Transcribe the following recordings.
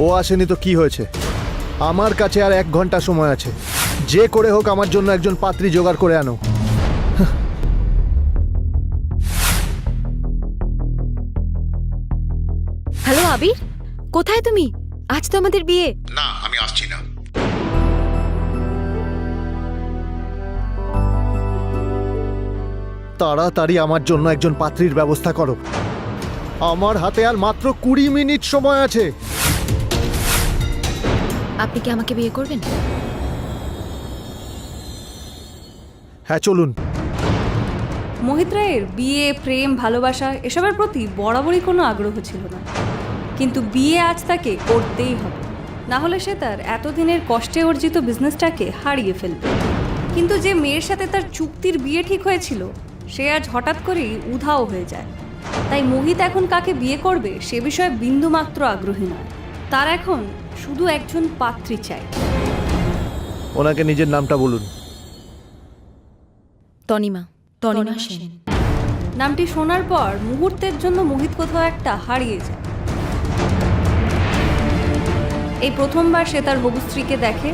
ও আসেনি তো কি হয়েছে? আমার কাছে আর 1 ঘন্টা সময় আছে। যে করে হোক আমার জন্য একজন পাত্রী জোগাড় করে আনো। হ্যালো আবির, কোথায় তুমি? আজ তো আমাদের বিয়ে। না, আমি আসছি না। তাড়াতাড়ি আমার জন্য একজন পাত্রীর ব্যবস্থা করো। আমার হাতে আর মাত্র 20 মিনিট সময় আছে। আপনি কি আমাকে বিয়ে করবেন? হ্যাঁ, চলুন। মোহিত রায়ের বিয়ে, প্রেম, ভালোবাসা এসবের প্রতি বরাবরই কোনো আগ্রহ ছিল না, কিন্তু বিয়ে আজ তাকে করতেই হবে, না হলে সে তার এতদিনের কষ্টে অর্জিত বিজনেসটাকে হারিয়ে ফেলবে। কিন্তু যে মেয়ের সাথে তার চুক্তির বিয়ে ঠিক হয়েছিল সে আজ হঠাৎ করেই উধাও হয়ে যায়। তাই মোহিত এখন কাকে বিয়ে করবে সে বিষয়ে বিন্দুমাত্র আগ্রহী নয়। তার এখন শুধু একজন পাত্রী চাই। ওনাকে নিজের নামটা বলুন। তনিমা। তনিমা সেন। নামটি শোনার পর মুহূর্তের জন্য মোহিত কোথাও একটা হারিয়ে যায়। এই প্রথমবার সে তার হবু স্ত্রীকে দেখে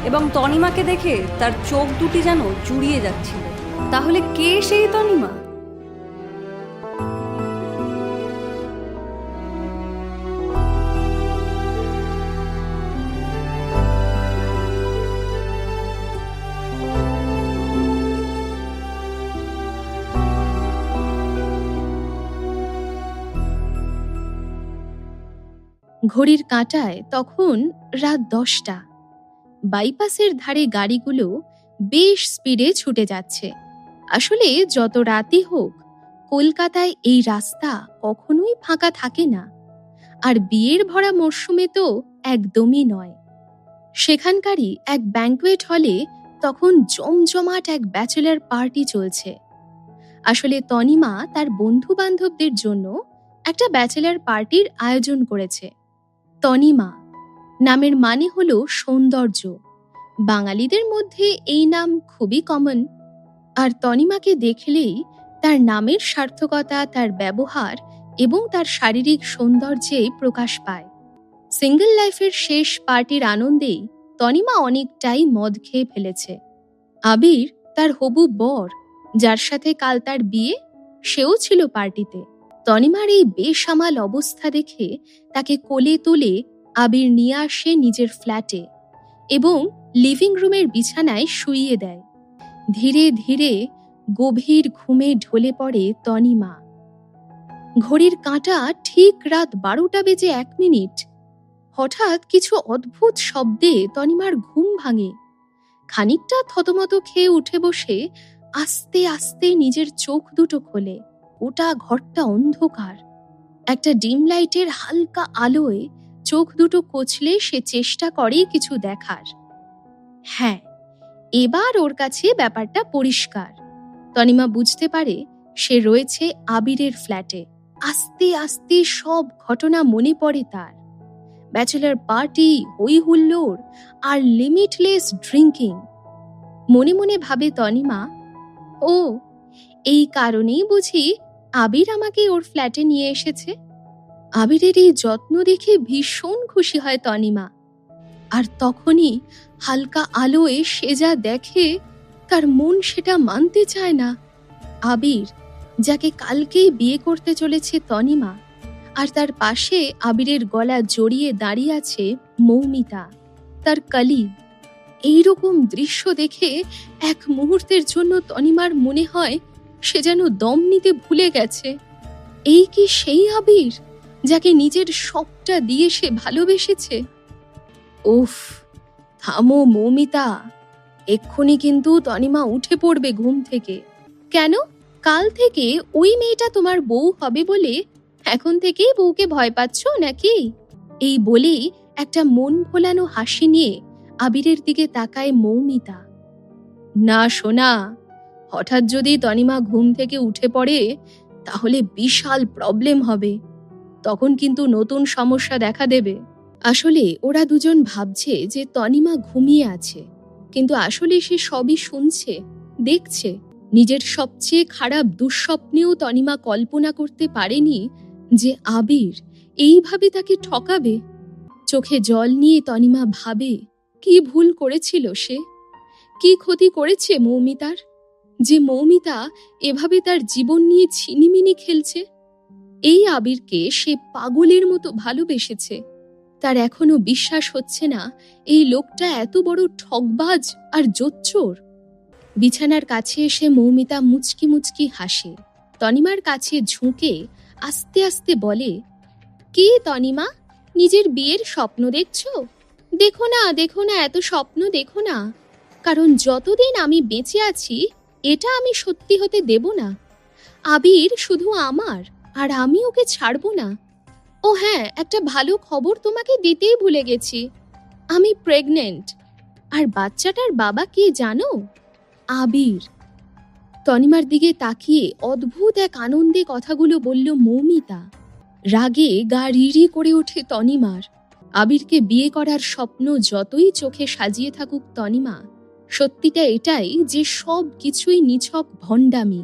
এবং তনিমাকে দেখে তার চোখ দুটি যেন জুড়িয়ে যাচ্ছিল। তাহলে কে সেই তনিমা? ঘড়ির কাঁটায় তখন রাত 10টা। বাইপাসের ধারে গাড়িগুলো বেশ স্পিডে ছুটে যাচ্ছে। আসলে যত রাতই হোক, কলকাতায় এই রাস্তা কখনোই ফাঁকা থাকে না, আর বিয়ের ভরা মরশুমে তো একদমই নয়। সেখানকারই এক ব্যাঙ্কোয়েট হলে তখন জমজমাট এক ব্যাচেলার পার্টি চলছে। আসলে তনিমা তার বন্ধু বান্ধবদের জন্য একটা ব্যাচেলার পার্টির আয়োজন করেছে। তনিমা নামের মানে হলো সৌন্দর্য। বাঙালিদের মধ্যে এই নাম খুবই কমন, আর তনিমাকে দেখলেই তার নামের সার্থকতা তার ব্যবহার এবং তার শারীরিক সৌন্দর্যে প্রকাশ পায়। সিঙ্গল লাইফের শেষ পার্টির আনন্দেই তনিমা অনেকটাই মদ খেয়ে ফেলেছে। আবির তার হবু বর, যার সাথে কাল তার বিয়ে, সেও ছিল পার্টিতে। তনিমার এই বেসামাল অবস্থা দেখে তাকে কোলে তুলে আবির নিয়ে আসে নিজের ফ্ল্যাটে এবং লিভিং রুমের বিছানায় শুইয়ে দেয়। ধীরে ধীরে গভীর ঘুমে ঢলে পড়ে তনিমা। ঘড়ির কাঁটা ঠিক রাত 12টা বেজে 1 মিনিট। হঠাৎ কিছু অদ্ভুত শব্দে তনিমার ঘুম ভাঙে। খানিকটা থতমত খেয়ে উঠে বসে আস্তে আস্তে নিজের চোখ দুটো খোলে। গোটা ঘরটা অন্ধকার। একটা ডিম লাইটের হালকা আলোয় চোখ দুটো কচলে সে চেষ্টা করে কিছু দেখার। হ্যাঁ, এবার ওর কাছে ব্যাপারটা পরিষ্কার। তনিমা বুঝতে পারে সে রয়েছে আবিরের ফ্ল্যাটে। আস্তে আস্তে সব ঘটনা মনে পড়ে তার। ব্যাচেলার পার্টি, হই হুল্লোড় আর লিমিটলেস ড্রিঙ্কিং। মনে মনে ভাবে তনিমা, ও এই কারণেই বুঝি আবির আমাকে ওর ফ্ল্যাটে নিয়ে এসেছে। আবিরের এই যত্ন দেখে ভীষণ খুশি হয় তনিমা। আর তখনই হালকা আলোয় সে যা দেখে তার মন সেটা মানতে চায় না। আবির, যাকে কালকেই বিয়ে করতে চলেছে তনিমা, আর তার পাশে আবিরের গলা জড়িয়ে দাঁড়িয়ে আছে মৌমিতা, তার কলিগ। এইরকম দৃশ্য দেখে এক মুহূর্তের জন্য তনিমার মনে হয় সে যেন দম নিতে ভুলে গেছে। এই কি সেই আবির যাকে নিজের সবটা দিয়ে সে ভালোবেসেছে? উফ, থামো মৌমিতা, এক্ষুনি কিন্তু তনিমা উঠে পড়বে ঘুম থেকে। কেন? কাল থেকে ওই মেয়েটা তোমার বউ হবে বলে এখন থেকেই বউকে ভয় পাচ্ছ নাকি? এই বলেই একটা মন ভোলানো হাসি নিয়ে আবিরের দিকে তাকায় মৌমিতা। না সোনা, হঠাৎ যদি তনিমা ঘুম থেকে উঠে পড়ে তাহলে বিশাল প্রবলেম হবে। তখন কিন্তু নতুন সমস্যা দেখা দেবে। আসলে ওরা দুজন ভাবছে যে তনিমা ঘুমিয়ে আছে, কিন্তু আসলে সে সবই শুনছে, দেখছে। নিজের সবচেয়ে খারাপ দুঃস্বপ্নেও তনিমা কল্পনা করতে পারেনি যে আবির এইভাবে তাকে ঠকাবে। চোখে জল নিয়ে তনিমা ভাবে কি ভুল করেছিল সে, কি ক্ষতি করেছে মৌমিতার, যে মৌমিতা এভাবে তার জীবন নিয়ে ছিনিমিনি খেলছে। এই আবিরকে সে পাগলের মতো ভালোবেসেছে। তার এখনো বিশ্বাস হচ্ছে না এই লোকটা এত বড় ঠকবাজ আর জোচ্চোর। বিছানার কাছে এসে মৌমিতা মুচকি মুচকি হাসে। তনিমার কাছে ঝুঁকে আস্তে আস্তে বলে, কি তনিমা, নিজের বিয়ের স্বপ্ন দেখছো? দেখো না দেখো না, এত স্বপ্ন দেখো না, কারণ যতদিন আমি বেঁচে আছি এটা আমি সত্যি হতে দেব না। আবির শুধু আমার, আর আমি ওকে ছাড়বো না। ও হ্যাঁ, একটা ভালো খবর তোমাকে দিতেই ভুলে গেছি, আমি প্রেগনেন্ট। আর বাচ্চাটার বাবা কে জানো? আবির। তনিমার দিকে তাকিয়ে অদ্ভুত এক আনন্দে কথাগুলো বলল মৌমিতা। রাগে গা রিরি করে ওঠে তনিমার। আবিরকে বিয়ে করার স্বপ্ন যতই চোখে সাজিয়ে থাকুক তনিমা, সত্যিটা এটাই যে সব কিছুই নিছক ভণ্ডামি।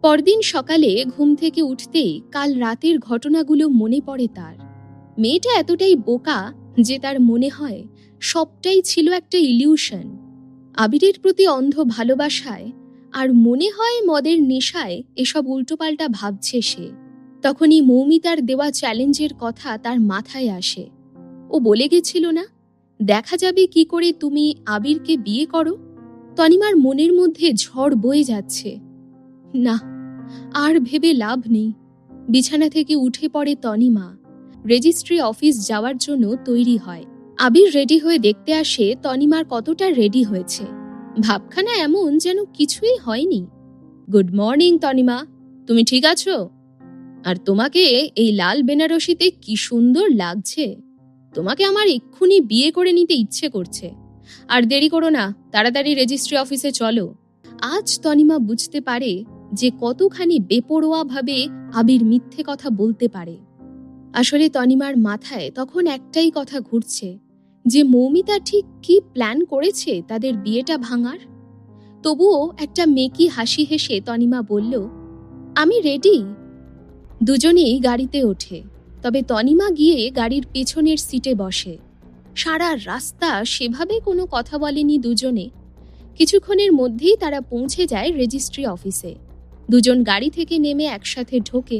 পরদিন সকালে ঘুম থেকে উঠতেই কাল রাতের ঘটনাগুলো মনে পড়ে তার। মেয়েটা এতটাই বোকা যে তার মনে হয় সবটাই ছিল একটা ইলিউশন। আবিরের প্রতি অন্ধ ভালোবাসায় আর মনে হয় মদের নেশায় এসব উল্টোপাল্টা ভাবছে সে। তখনই মৌমিতার দেওয়া চ্যালেঞ্জের কথা তার মাথায় আসে। ও বলে গেছিল না, দেখা যাবে কি করে তুমি আবিরকে বিয়ে করো। তনিমার মনের মধ্যে ঝড় বয়ে যাচ্ছে। না, আর ভেবে লাভ নেই। বিছানা থেকে উঠে পড়ে তনিমা। রেজিস্ট্রি অফিস যাওয়ার জন্য তৈরি হয়। আবির রেডি হয়ে দেখতে আসে তনিমার কতটা রেডি হয়েছে। ভাবখানা এমন যেন কিছুই হয়নি। গুড মর্নিং তনিমা, তুমি ঠিক আছো? আর তোমাকে এই লাল বেনারসিতে কি সুন্দর লাগছে। তোমাকে আমার এক্ষুনি বিয়ে করে নিতে ইচ্ছে করছে। আর দেরি করো না, তাড়াতাড়ি রেজিস্ট্রি অফিসে চলো। আজ তনিমা বুঝতে পারে যে কতখানি বেপরোয়াভাবে আবির মিথ্যে কথা বলতে পারে। আসলে তনিমার মাথায় তখন একটাই কথা ঘুরছে, যে মৌমিতা ঠিক কি প্ল্যান করেছে তাদের বিয়েটা ভাঙার। তবুও একটা মেকি হাসি হেসে তনিমা বলল, আমি রেডি। দুজনেই গাড়িতে ওঠে। তবে তনিমা গিয়ে গাড়ির পেছনের সিটে বসে। সারা রাস্তা সেভাবে কোনো কথা বলেনি দুজনে। কিছুক্ষণের মধ্যেই তারা পৌঁছে যায় রেজিস্ট্রি অফিসে। দুজন গাড়ি থেকে নেমে একসাথে ঢোকে।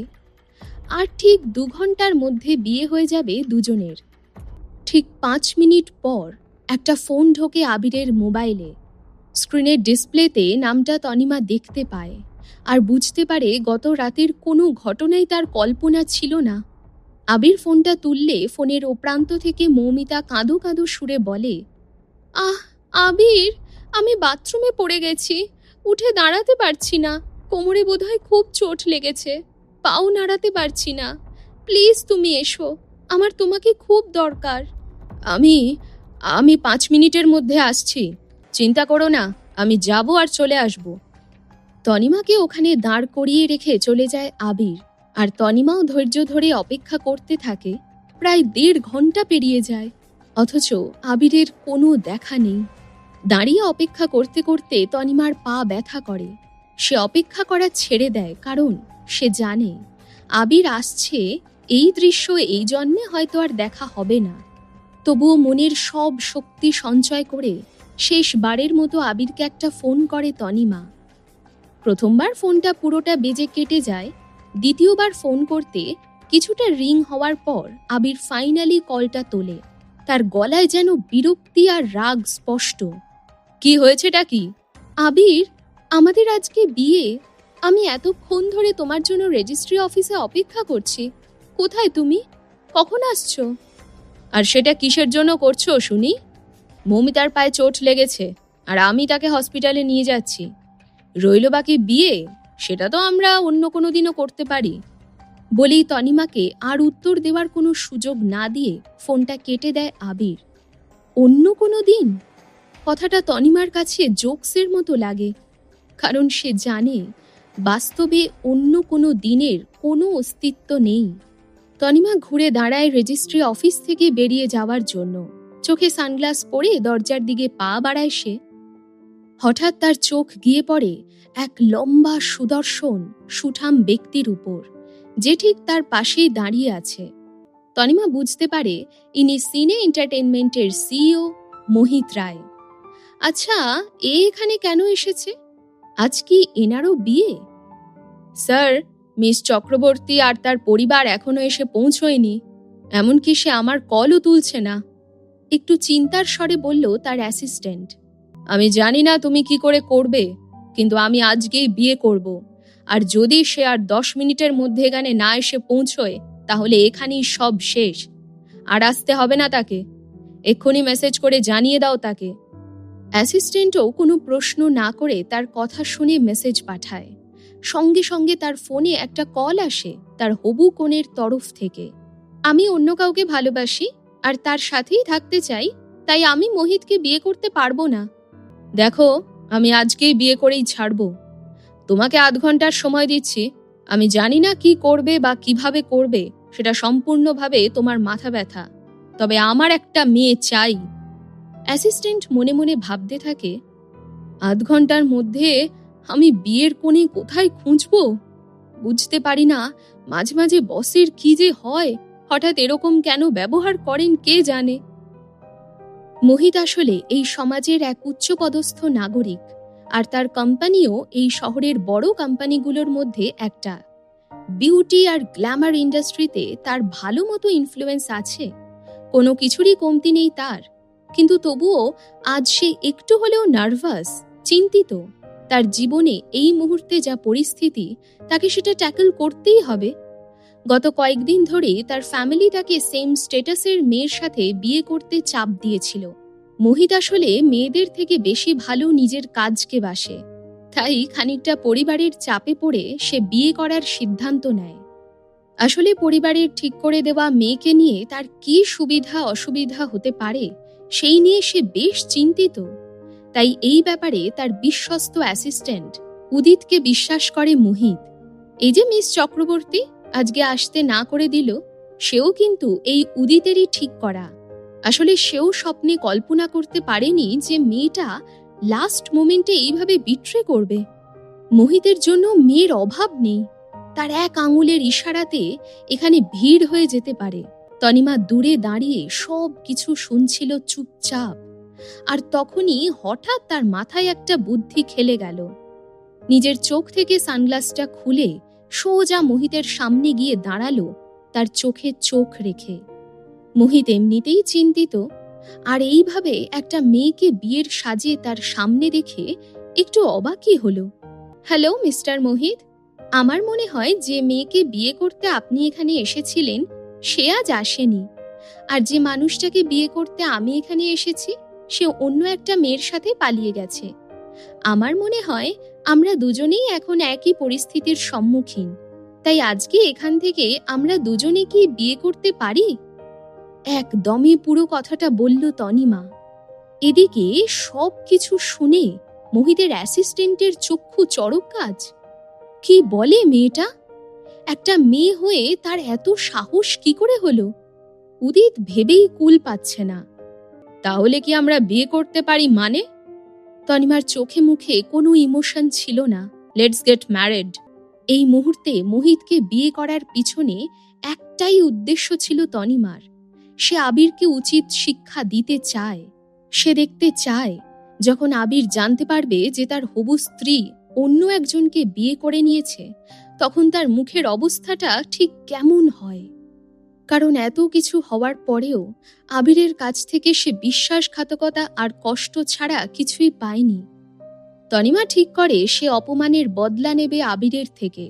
আর ঠিক 2 ঘন্টার মধ্যে বিয়ে হয়ে যাবে দুজনের। ঠিক 5 মিনিট পর একটা ফোন ঢোকে আবিরের মোবাইলে। স্ক্রিনের ডিসপ্লেতে নামটা তনিমা দেখতে পায় আর বুঝতে পারে গত রাতের কোনো ঘটনাই তার কল্পনা ছিল না। আবির ফোনটা তুললে ফোনের ও প্রান্ত থেকে মৌমিতা কাঁদো কাঁদো সুরে বলে, আবির, আমি বাথরুমে পড়ে গেছি, উঠে দাঁড়াতে পারছি না, কোমরে বোধহয় খুব চোট লেগেছে, পাও নাড়াতে পারছি না, প্লিজ তুমি এসো, আমার তোমাকে খুব দরকার। আমি 5 মিনিটের মধ্যে আসছি, চিন্তা করো না, আমি যাব আর চলে আসব। তনিমাকে ওখানে দাঁড় করিয়ে রেখে চলে যায় আবির। আর তনিমাও ধৈর্য ধরে অপেক্ষা করতে থাকে। প্রায় 1.5 ঘন্টা পেরিয়ে যায়, অথচ আবিরের কোনো দেখা নেই। দাঁড়িয়ে অপেক্ষা করতে করতে তনিমার পা ব্যথা করে। সে অপেক্ষা করা ছেড়ে দেয়, কারণ সে জানে আবির আসছে, এই দৃশ্য এই জন্মে হয়তো আর দেখা হবে না। তবুও মনের সব শক্তি সঞ্চয় করে শেষবারের মতো আবিরকে একটা ফোন করে তনিমা। প্রথমবার ফোনটা পুরোটা বেজে কেটে যায়। দ্বিতীয়বার ফোন করতে কিছুটা রিং হওয়ার পর আবির ফাইনালি কলটা তোলে। তার গলায় যেন বিরক্তি আর রাগ স্পষ্ট। কি হয়েছেটা কি? আবির, আমাদের আজকে বিয়ে। আমি এতক্ষণ ধরে তোমার জন্য রেজিস্ট্রি অফিসে অপেক্ষা করছি। কোথায় তুমি? কখন আসছো? আর সেটা কিসের জন্য করছো শুনি? মৌমিতার পায়ে চোট লেগেছে আর আমি তাকে হসপিটালে নিয়ে যাচ্ছি। রইল বাকি বিয়ে, সেটা তো আমরা অন্য কোনো দিনও করতে পারি। বলেই তনিমাকে আর উত্তর দেওয়ার কোনো সুযোগ না দিয়ে ফোনটা কেটে দেয় আবির। অন্য কোনো দিন? কথাটা তনিমার কাছে জোকসের মতো লাগে, কারণ সে জানে বাস্তবে অন্য কোনো দিনের কোনো অস্তিত্ব নেই। তনিমা ঘুরে দাঁড়ায় রেজিস্ট্রি অফিস থেকে বেরিয়ে যাওয়ার জন্য। চোখে সানগ্লাস পরে দরজার দিকে পা বাড়ায় সে। হঠাৎ তার চোখ গিয়ে পড়ে এক লম্বা সুদর্শন সুঠাম ব্যক্তির উপর, যে ঠিক তার পাশেই দাঁড়িয়ে আছে। তনিমা বুঝতে পারে ইনি সিনে এন্টারটেনমেন্টের সিইও মোহিত রায়। আচ্ছা, এ এখানে কেন এসেছে? আজ কি এনারও বিয়ে? স্যার, মিস চক্রবর্তী আর তার পরিবার এখনো এসে পৌঁছয়নি, এমনকি সে আমার কলও তুলছে না, একটু চিন্তার স্বরে বলল তার অ্যাসিস্ট্যান্ট। আমি জানি না তুমি কি করে করবে, কিন্তু আমি আজকেই বিয়ে করব, আর যদি সে আর 10 মিনিটের মধ্যে এখানে না এসে পৌঁছয় তাহলে এখানেই সব শেষ। আর আসতে হবে না তাকে, এক্ষুনি মেসেজ করে জানিয়ে দাও তাকে। অ্যাসিস্ট্যান্টও কোনো প্রশ্ন না করে তার কথা শুনে মেসেজ পাঠায়। সঙ্গে সঙ্গে তার ফোনে একটা কল আসে তার হবু কনের তরফ থেকে। আমি অন্য কাউকে ভালোবাসি আর তার সাথেই থাকতে চাই, তাই আমি মোহিতকে বিয়ে করতে পারবো না। দেখো, আমি আজকেই বিয়ে করেই ছাড়বো। তোমাকে 8 ঘন্টার সময় দিচ্ছি। আমি জানি না কি করবে বা কিভাবে করবে, সেটা সম্পূর্ণভাবে তোমার মাথা ব্যথা, তবে আমার একটা মেয়ে চাই। অ্যাসিস্ট্যান্ট মনে মনে ভাবতে থাকে, 8 ঘন্টার মধ্যে আমি বিয়ের কোণে কোথায় খুঁজবো? বুঝতে পারি না মাঝে মাঝে বসের কি যে হয়, হঠাৎ এরকম কেন ব্যবহার করেন কে জানে। মোহিত আসলে এই সমাজের এক উচ্চপদস্থ নাগরিক, আর তার কোম্পানিও এই শহরের বড় কোম্পানিগুলোর মধ্যে একটা। বিউটি আর গ্ল্যামার ইন্ডাস্ট্রিতে তার ভালো মতো ইনফ্লুয়েন্স আছে, কোনো কিছুরই কমতি নেই তার। কিন্তু তবুও আজ সে একটু হলেও নার্ভাস, চিন্তিত। তার জীবনে এই মুহূর্তে যা পরিস্থিতি, তাকে সেটা ট্যাকল করতেই হবে। গত কয়েকদিন ধরে তার ফ্যামিলি তাকে সেম স্ট্যাটাসের মেয়ের সাথে বিয়ে করতে চাপ দিয়েছিল। মোহিত আসলে মেয়েদের থেকে বেশি ভালো নিজের কাজকে বাসে, তাই খানিকটা পরিবারের চাপে পড়ে সে বিয়ে করার সিদ্ধান্ত নেয়। আসলে পরিবারের ঠিক করে দেওয়া মেয়েকে নিয়ে তার কি সুবিধা অসুবিধা হতে পারে সেই নিয়ে সে বেশ চিন্তিত। তাই এই ব্যাপারে তার বিশ্বস্ত অ্যাসিস্ট্যান্ট উদিতকে বিশ্বাস করে মোহিত। এই যে মিস চক্রবর্তী আজকে আসতে না করে দিল, সেও কিন্তু এই উদিতেরই ঠিক করা। আসলে সেও স্বপ্নে কল্পনা করতে পারেনি যে মেয়েটা লাস্ট মোমেন্টে এইভাবে বিট্রে করবে। মোহিতের জন্য মেয়ের অভাব নেই, তার এক আঙুলের ইশারাতে এখানে ভিড় হয়ে যেতে পারে। তনিমা দূরে দাঁড়িয়ে সব কিছু শুনছিল চুপচাপ, আর তখনই হঠাৎ তার মাথায় একটা বুদ্ধি খেলে গেল। নিজের চোখ থেকে সানগ্লাসটা খুলে সোজা মোহিতের সামনে গিয়ে দাঁড়ালো, তার চোখে চোখ রেখে। মোহিত এমনিতেই চিন্তিত, আর এইভাবে একটা মেয়েকে বিয়ের সাজে তার সামনে দেখে একটু অবাকই হলো। হ্যালো মিস্টার মোহিত, আমার মনে হয় যে মেয়েকে বিয়ে করতে আপনি এখানে এসেছিলেন সে আজ আসেনি, আর যে মানুষটাকে বিয়ে করতে আমি এখানে এসেছি সে অন্য একটা মেয়ের সাথে পালিয়ে গেছে। আমার মনে হয় আমরা দুজনেই এখন একই পরিস্থিতির সম্মুখীন, তাই আজকে এখান থেকে আমরা দুজনে কি বিয়ে করতে পারি? একদমই পুরো কথাটা বলল তনিমা। এদিকে সব কিছু শুনে মোহিতের অ্যাসিস্ট্যান্টের চক্ষু চড়ক কাজ। কি বলে মেয়েটা? একটা মেয়ে হয়ে তার এত সাহস কি করে হলো? উদিত ভেবেই কুল পাচ্ছে না। তাহলে কি আমরা বিয়ে করতে পারি মানে? তনিমার চোখে মুখে কোনো ইমোশন ছিল না। Let's get married. এই মুহূর্তে মোহিতকে বিয়ে করার পিছনে একটাই উদ্দেশ্য ছিল তনিমার। সে আবিরকে উচিত শিক্ষা দিতে চায়। সে দেখতে চায় যখন আবির জানতে পারবে যে তার হবু স্ত্রী অন্য একজনকে বিয়ে করে নিয়েছে, তখন তার মুখের অবস্থাটা ঠিক কেমন হয়। কারণ এত কিছু হওয়ার পরেও আবিরের কাছ থেকে সে বিশ্বাসঘাতকতা আর কষ্ট ছাড়া কিছুই পায়নি। তনিমা ঠিক করে সে অপমানের বদলা নেবে আবিরের থেকে।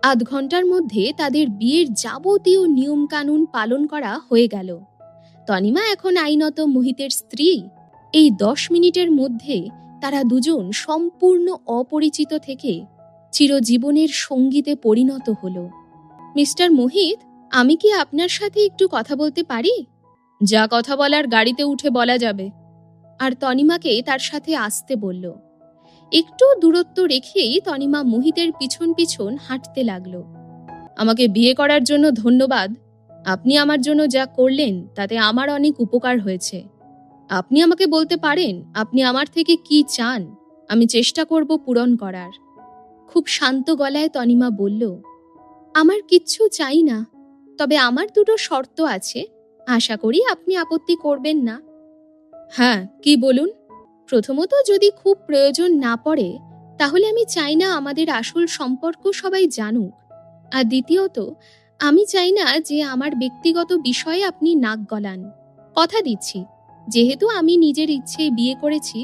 8 ঘন্টার মধ্যে তাদের বিয়ের যাবতীয় নিয়ম কানুন পালন করা হয়ে গেল। তনিমা এখন আইনত মোহিতের স্ত্রী। এই 10 মিনিটের মধ্যে তারা দুজন সম্পূর্ণ অপরিচিত থেকে চিরজীবনের সঙ্গীতে পরিণত হলো। মিস্টার মোহিত, আমি কি আপনার সাথে একটু কথা বলতে পারি? যা কথা বলার গাড়িতে উঠে বলা যাবে। আর তনিমাকে তার সাথে আসতে বলল। একটু দূরত্ব রেখেই তনিমা মোহিতের পিছন পিছন হাঁটতে লাগলো। আমাকে বিয়ে করার জন্য ধন্যবাদ। আপনি আমার জন্য যা করলেন তাতে আমার অনেক উপকার হয়েছে। আপনি আমাকে বলতে পারেন আপনি আমার থেকে কি চান, আমি চেষ্টা করব পূরণ করার। খুব শান্ত গলায় তনিমা বলল, আমার কিচ্ছু চাই না, তবে আমার দুটো শর্ত আছে, আশা করি আপনি আপত্তি করবেন না। হ্যাঁ, কি বলুন? প্রথমত, যদি খুব প্রয়োজন না পড়ে তাহলে আমি চাই না আমাদের আসল সম্পর্ক সবাই জানুক। আর দ্বিতীয়ত, আমি চাই না যে আমার ব্যক্তিগত বিষয়ে আপনি নাক গলান। কথা দিচ্ছি, যেহেতু আমি নিজের ইচ্ছে বিয়ে করেছি,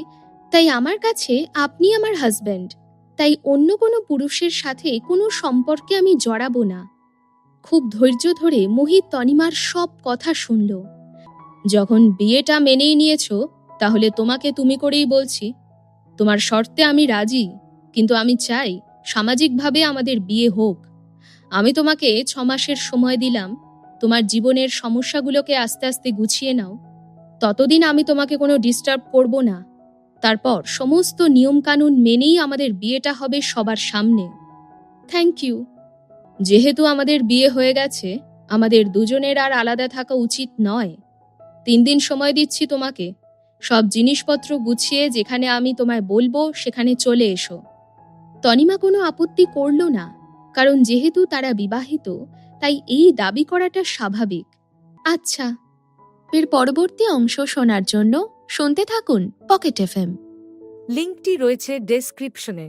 তাই আমার কাছে আপনি আমার হাজব্যান্ড। তাই অন্য কোনো পুরুষের সাথে কোনো সম্পর্কে আমি জড়াবো না। খুব ধৈর্য ধরে মোহিত তনিমার সব কথা শুনল। যখন বিয়েটা মেনেই নিয়েছো, তাহলে তোমাকে তুমি করেই বলছি। তোমার শর্তে আমি রাজি, কিন্তু আমি চাই সামাজিকভাবে আমাদের বিয়ে হোক। আমি তোমাকে 6 মাসের সময় দিলাম, তোমার জীবনের সমস্যাগুলোকে আস্তে আস্তে গুছিয়ে নাও। ততদিন আমি তোমাকে কোনো ডিস্টার্ব করব না। তারপর সমস্ত নিয়মকানুন মেনেই আমাদের বিয়েটা হবে সবার সামনে। Thank you. যেহেতু আমাদের বিয়ে হয়ে গেছে, আমাদের দুজনের আর আলাদা থাকা উচিত নয়। 3 দিন সময় দিচ্ছি তোমাকে। সব জিনিসপত্র গুছিয়ে যেখানে আমি তোমায় বলবো সেখানে চলে এসো। তনিমা কোনো আপত্তি করল না, কারণ যেহেতু তারা বিবাহিত, তাই এই দাবি করাটা স্বাভাবিক। আচ্ছা, এর পরবর্তী অংশ শোনার জন্য শুনতে থাকুন পকেট এফএম। লিঙ্কটি রয়েছে ডেসক্রিপশনে।